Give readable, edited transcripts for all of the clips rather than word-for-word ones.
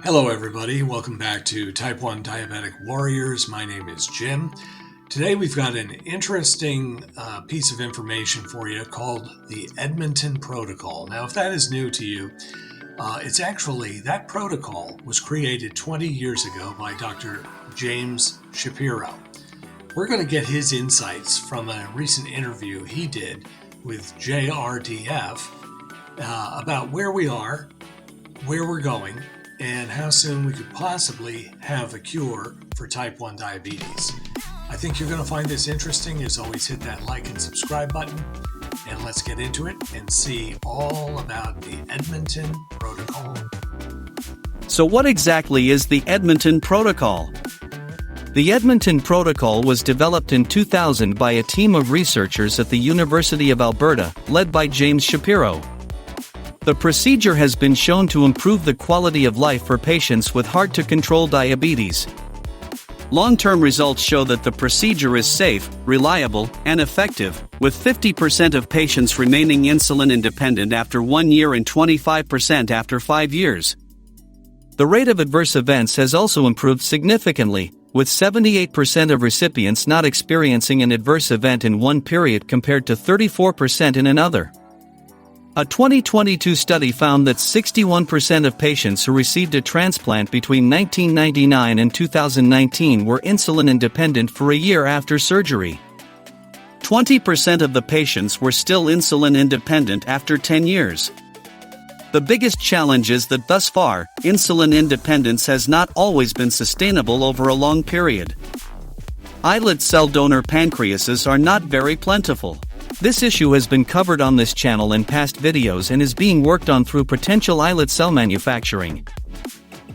Hello everybody, welcome back to Type 1 Diabetic Warriors. My name is Jim. Today we've got an interesting piece of information for you called the Edmonton Protocol. Now if that is new to you, it's actually, that protocol was created 20 years ago by Dr. James Shapiro. We're going to get his insights from a recent interview he did with JRDF about where we are, where we're going, and how soon we could possibly have a cure for type 1 diabetes. I think you're going to find this interesting. As always, hit that like and subscribe button, and let's get into it and see all about the Edmonton Protocol. So what exactly is the Edmonton Protocol? The Edmonton Protocol was developed in 2000 by a team of researchers at the University of Alberta, led by James Shapiro. The procedure has been shown to improve the quality of life for patients with hard-to-control diabetes. Long-term results show that the procedure is safe, reliable, and effective, with 50% of patients remaining insulin-independent after 1 year and 25% after 5 years. The rate of adverse events has also improved significantly, with 78% of recipients not experiencing an adverse event in one period compared to 34% in another. A 2022 study found that 61% of patients who received a transplant between 1999 and 2019 were insulin independent for a year after surgery. 20% of the patients were still insulin independent after 10 years. The biggest challenge is that thus far, insulin independence has not always been sustainable over a long period. Islet cell donor pancreases are not very plentiful. This issue has been covered on this channel in past videos and is being worked on through potential islet cell manufacturing.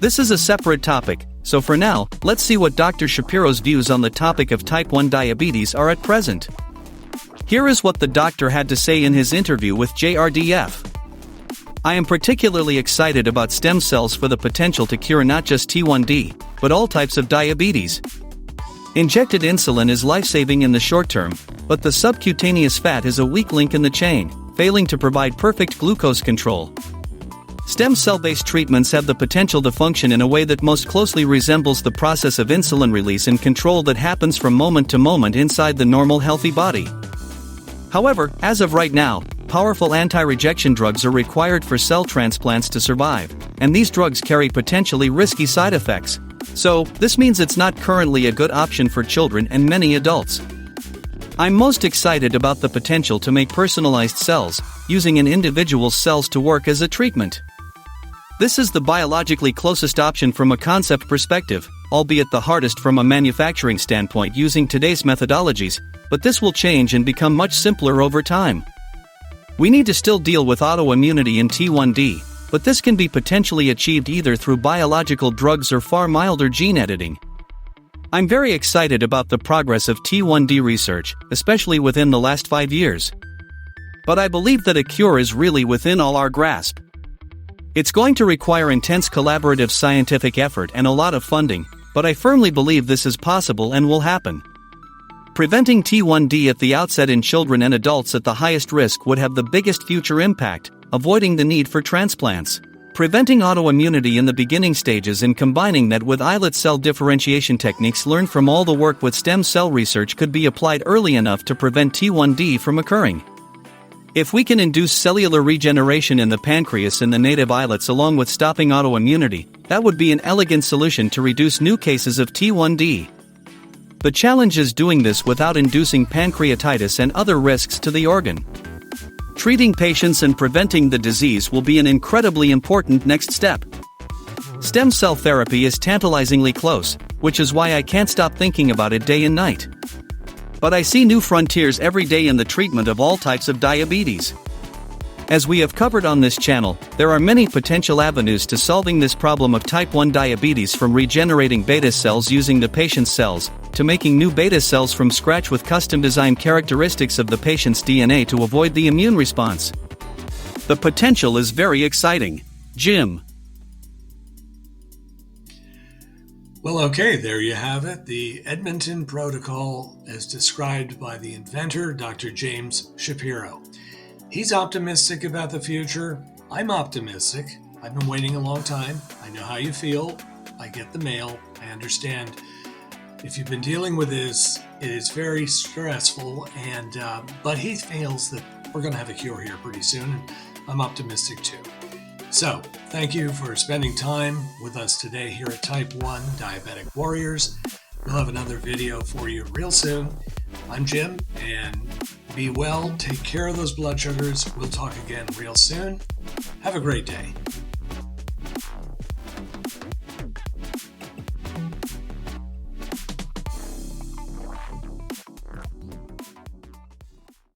This is a separate topic, so for now, let's see what Dr. Shapiro's views on the topic of type 1 diabetes are at present. Here is what the doctor had to say in his interview with JRDF. I am particularly excited about stem cells for the potential to cure not just T1D, but all types of diabetes. Injected insulin is life-saving in the short term, but the subcutaneous fat is a weak link in the chain, failing to provide perfect glucose control. Stem cell-based treatments have the potential to function in a way that most closely resembles the process of insulin release and control that happens from moment to moment inside the normal healthy body. However, as of right now, powerful anti-rejection drugs are required for cell transplants to survive, and these drugs carry potentially risky side effects. So, this means it's not currently a good option for children and many adults. I'm most excited about the potential to make personalized cells, using an individual's cells to work as a treatment. This is the biologically closest option from a concept perspective, albeit the hardest from a manufacturing standpoint using today's methodologies, but this will change and become much simpler over time. We need to still deal with autoimmunity in T1D, but this can be potentially achieved either through biological drugs or far milder gene editing. I'm very excited about the progress of T1D research, especially within the last 5 years. But I believe that a cure is really within all our grasp. It's going to require intense collaborative scientific effort and a lot of funding, but I firmly believe this is possible and will happen. Preventing T1D at the outset in children and adults at the highest risk would have the biggest future impact, avoiding the need for transplants. Preventing autoimmunity in the beginning stages and combining that with islet cell differentiation techniques learned from all the work with stem cell research could be applied early enough to prevent T1D from occurring. If we can induce cellular regeneration in the pancreas and the native islets along with stopping autoimmunity, that would be an elegant solution to reduce new cases of T1D. The challenge is doing this without inducing pancreatitis and other risks to the organ. Treating patients and preventing the disease will be an incredibly important next step. Stem cell therapy is tantalizingly close, which is why I can't stop thinking about it day and night. But I see new frontiers every day in the treatment of all types of diabetes. As we have covered on this channel, there are many potential avenues to solving this problem of type 1 diabetes, from regenerating beta cells using the patient's cells, to making new beta cells from scratch with custom-designed characteristics of the patient's DNA to avoid the immune response. The potential is very exciting. Jim. Well, okay, there you have it. The Edmonton Protocol as described by the inventor, Dr. James Shapiro. He's optimistic about the future. I'm optimistic. I've been waiting a long time. I know how you feel. I get the mail. I understand. If you've been dealing with this, it is very stressful, but he feels that we're going to have a cure here pretty soon, and I'm optimistic too. So, thank you for spending time with us today here at Type 1 Diabetic Warriors. We'll have another video for you real soon. I'm Jim, and be well, take care of those blood sugars. We'll talk again real soon. Have a great day.